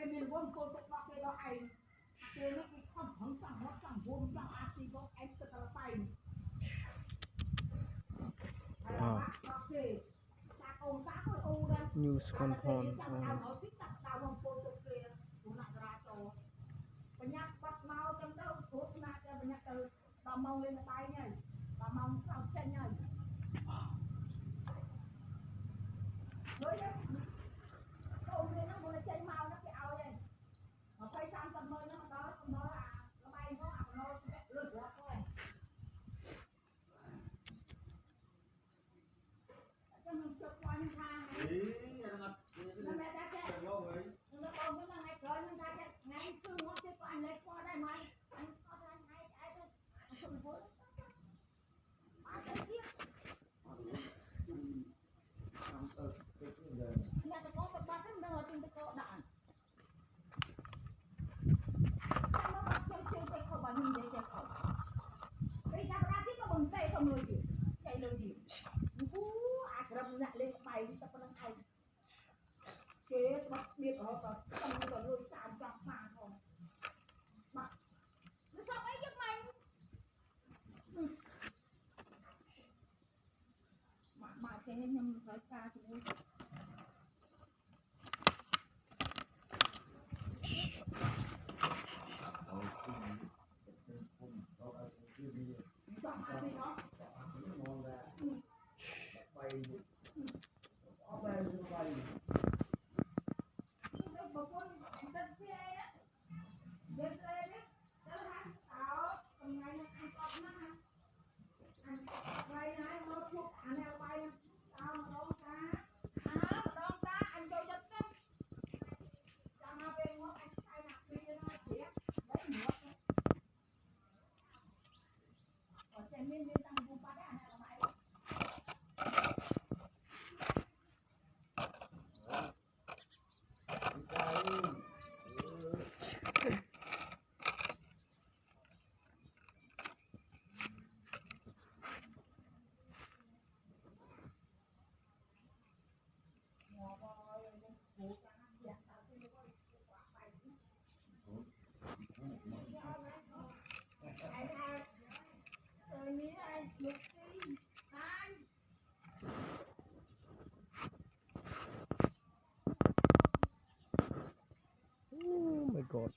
miền quân cô tục bọc cái đó ai cái nó cái không không chẳng nó chẳng vốn chẳng ai thì có anh tự là tay news control banyak bắt mau trong đâu thuốc nát cho banyak từ bà mong lên tay nhảy bà mong sau chân nhảy rồi đấy câu này nó muốn chơi mau nó cái ao đây nó quay sang tầm mới nó đó là nó bay nó ảo nó lướt ra thôi cho mình chụp qua những thang này nó mẹ ta chạy nó còn nó ngày cỡ nó ta chạy ngày xưa nó chơi qua lấy qua đây mà anh có đây ngày chạy thôi không vui mà cái kia nhà ta có ba cái đường trên cái cọ đạn nó bắt chơi cái khẩu bằng hình đấy khẩu bây giờ ra cái có bằng tay không rồi gì chạy được gì rầm nặng lên bài tập năng ai kế bắt biết họ có tâm có lôi chạm chọc mà không mà nó sao ấy giúp mình mà cái nhầm phải ca thì oh my god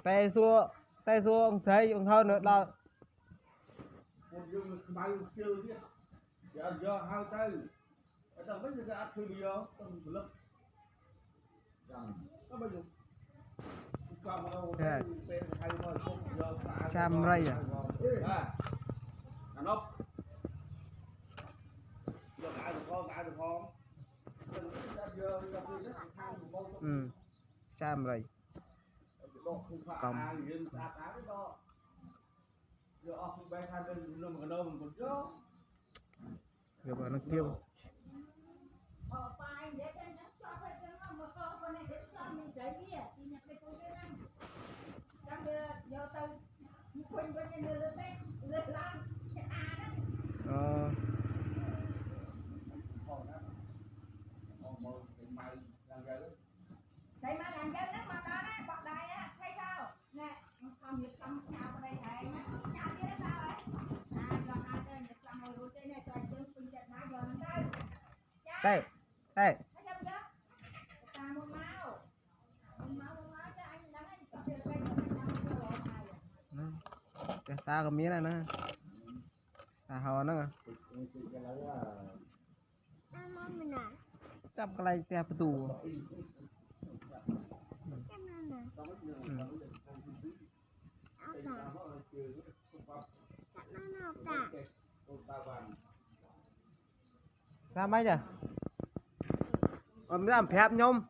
tay xua ông thấy ông hơn nữa là giờ hai tay ở trong mấy cái ác bây giờ trong lực có bao nhiêu Sam Ray à anh ốc giờ ngại được không Sam Ray cầm giờ off bay hai bên nó mà đâu mình còn chưa giờ mà nó kêu Đây mà làm dân lắm mà đó đấy, bọc đài á, thấy sao? Nè, con Nhật Lâm chào vào đây thầy, chào kia đó sao ấy? Giờ hai tên Nhật Lâm ngồi đuôi trên này, toàn chân phương chật má giờ lên đây. đây Thấy không chứ? Ta muốn máu cho anh đánh anh cho việc đây cho anh cho lộ thầy. Ta có miếng này nữa ta hò nữa chắp cái này tè tù Cái này nè. Áo tà. Chặt nó nào tà. sao mấy nhỉ ông làm phép nhôm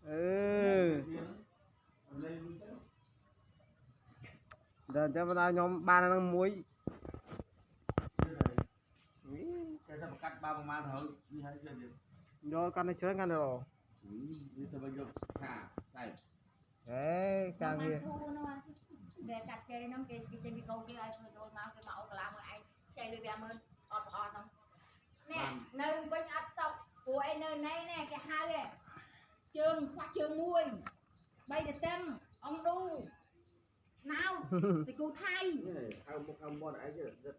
ừ giờ cho vào nhóm ba năng muối cắt ba má thôi như thế chưa được do căn này chứa ngăn được rồi như thế bây giờ đấy càng Nó kia ăn thua nó ăn. Để cắt chơi nó cái bị câu kia ai rồi mau cái mẫu cái làm người ai chơi được làm ơn ọt không nè nơi bên ấp sọc của anh nơi này nè cái hai này trường khoa trường muôi bây giờ tâm ông đu nào thì cô thay không bọn ấy chứ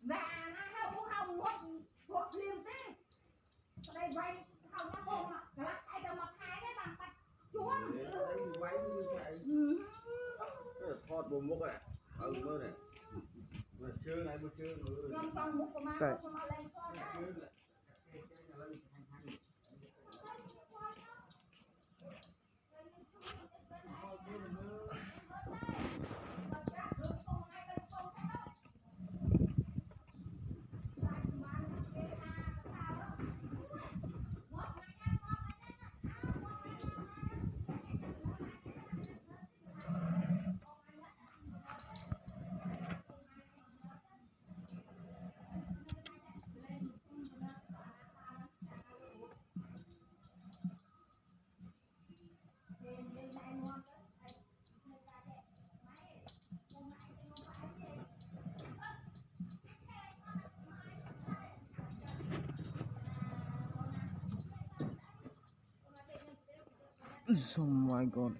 và nó không một liều thế đây vậy không nó không mà cái lắc ai đâu mà khai đấy bằng bạch chuông váy như vậy thọt bộ mốc này mơ này mà chơi này mà chơi trong mục của má lên con đó oh my god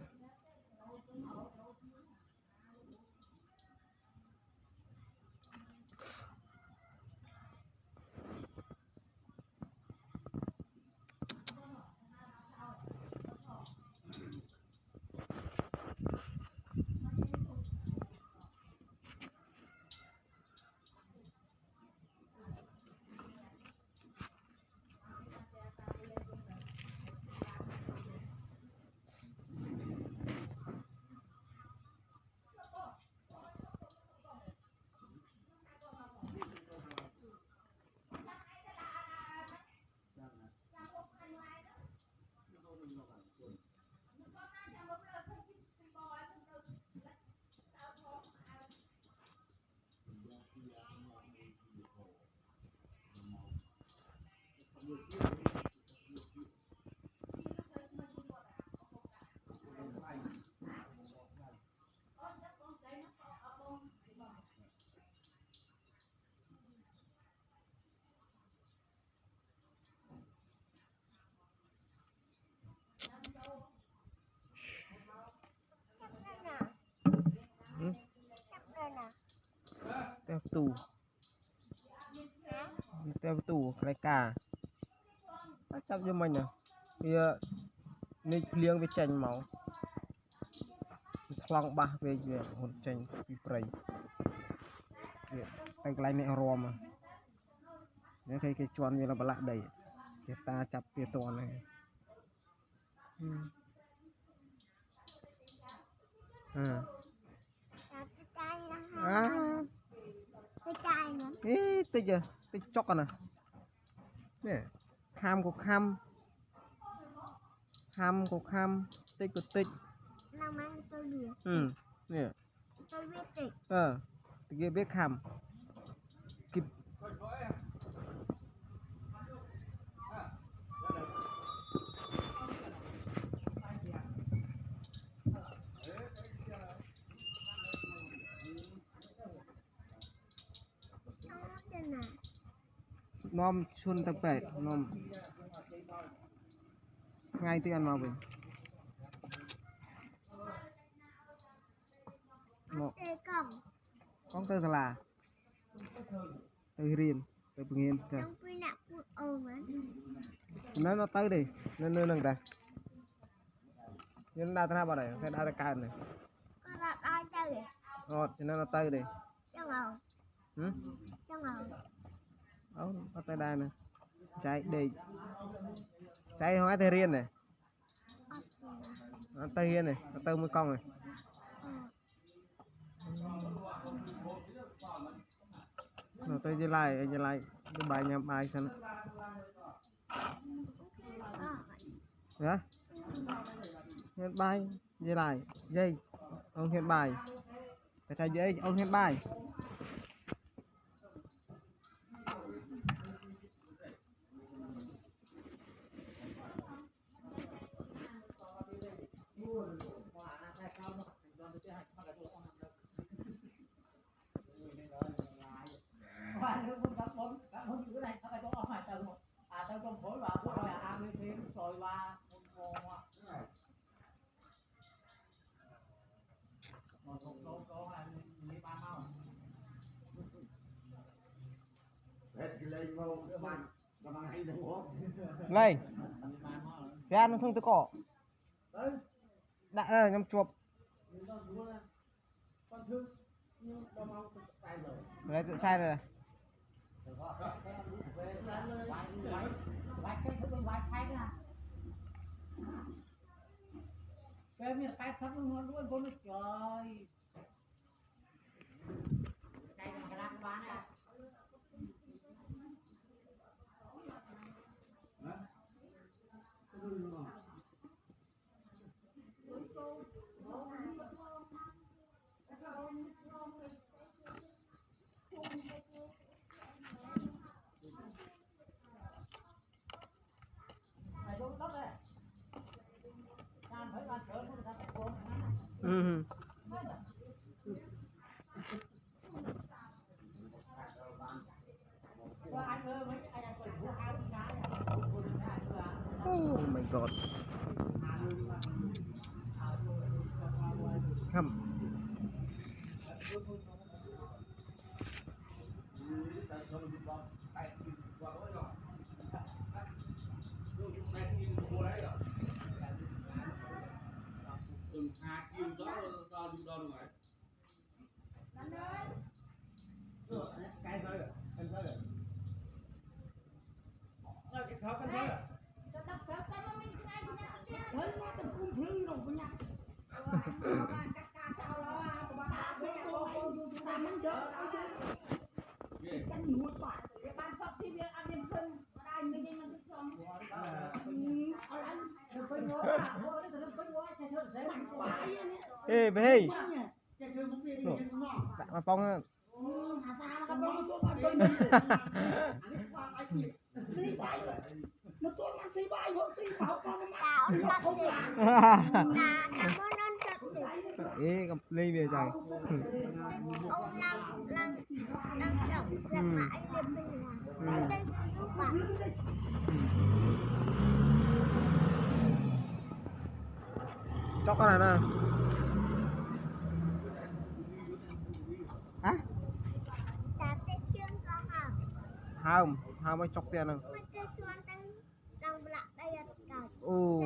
tè tù cái cà nó chắp cho mình à bây giờ nên liêng với chanh máu thong ba về hồn chanh bị prey cái này này rom à nếu cái chuan như là bả đầy cái ta chắp cái toàn này Cái chai nữa. Ê, tích à, tích chóc à nè. Nè, kham của kham. Kham của kham, tích của tích. Làm ăn tôi biết. Nè. Tôi biết tích. Tích kia biết kham. Kịp. Nom xuân tập bể, nom ngay từ ăn vào mình con tơ là từ riêng từ nghiên nó tới đi nên nâng ta nhưng đa ta vào đây cái đa ta cao này cho nên nó tới đi trong rồi ở tay đai nè chạy đi chạy hóa tay riêng này tay riêng này tay mũi cong này rồi tôi đi lại cái bài nhầm bài xem đó hiện bài dây lại dây ông hiện bài phải thay dây ông hiện bài này ra nó không tới cỏ đã nhắm chuột đấy tự sai rồi cái miếng cái thấp nó luôn con trời cái này cái lăng bán à ừ. Oh my god không ê về mà phong ê gặp ly về trời cho con này nè hả không không mới chọc tiền đâu ô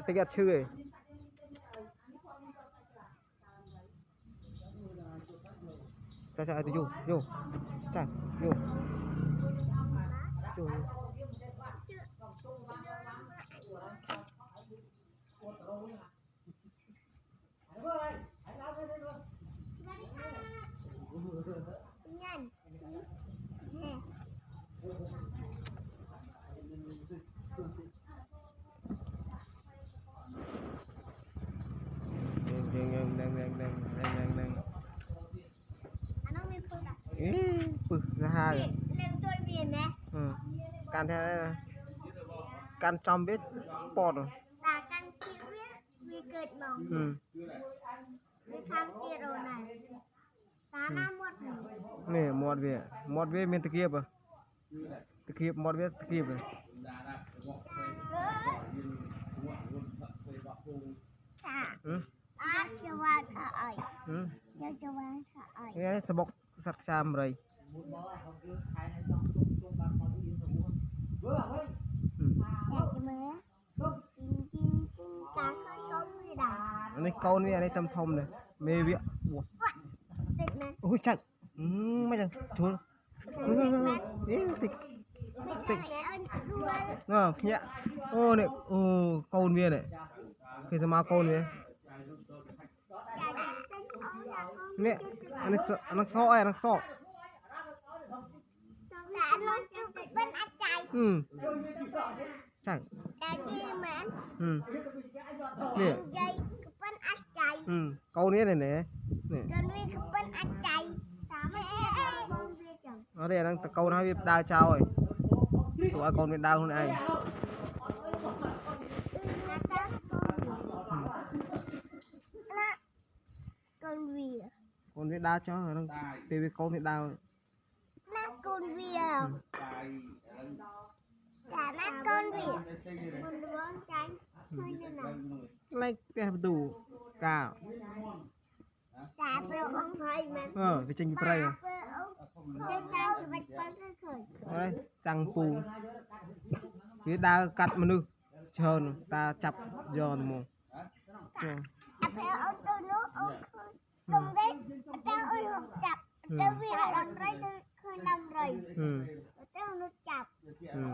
tích gạt chư ấy chạy vô chạy vô ra hai can theo can trong biết bọt rồi can kia biết cười mỏng cái tham kia rồi này nè một về miền tây kia bờ tây kia một về tây kia bờ nghe sập bọc sặc sam rồi Hãy subscribe cho kênh Ghiền Mì Gõ để không bỏ lỡ những video hấp dẫn anh ấy câu này anh ấy tâm thông này mê vía ủa Tịch này. ôi chạy mấy giờ chúa tịch Tịch này ơn đuôi. nhẹ ô này ô câu viên này khi sao mà câu này nè anh nó so Đã nói cho cái bên ăn chay. chạy Đã kia mà. nè Dây cái bên ăn chay. câu này nè Cần vì cái bên ăn chay. Tao mới bông bia chồng. ở đây đang câu nó biết đau trao rồi tụi con biết đau không này Con vịa. con biết đau cho rồi đang tv con biết đau Nát con vịa. Cả nát con vịa. Con bón tránh. Thôi như nào. lấy cái đủ cả Cả bữa ông thầy mà. cái chân cái à Trên tao thì bạch con hơi khởi. đấy trăng phù phía đau cắt mà nư trơn ta chập giòn mồm Áp eo ông tôi nó ông không đấy. Tao ơi học chập. Tao vì họ làm đấy tôi khơi năm rồi. Tao nó chập.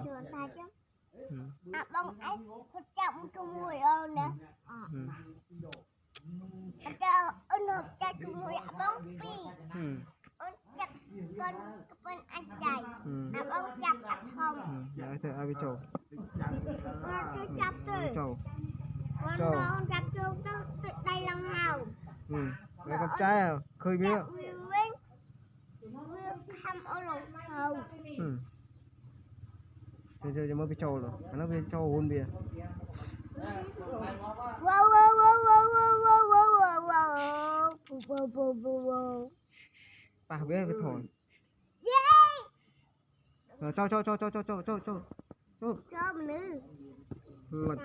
Trường ta chứ. À bông ấy có chậm cái mùi ơn nè. Tao nó chặt cái mùi bông phi. Ông chặt con ăn chay. À bông chặt ăn không. đấy thôi ai biết trầu Tôi chặt rồi. trầu Con đó chặt xuống đây lần nào. mấy con trai à khơi biết Thăm ô lục hầu. giờ mới biết trầu rồi nó biết trầu hôn bia Wow wow wow wow wow wow wow wow wow wow wow wow. bà biết cái thổi Yeah. rồi cho Cho mình nữa. lật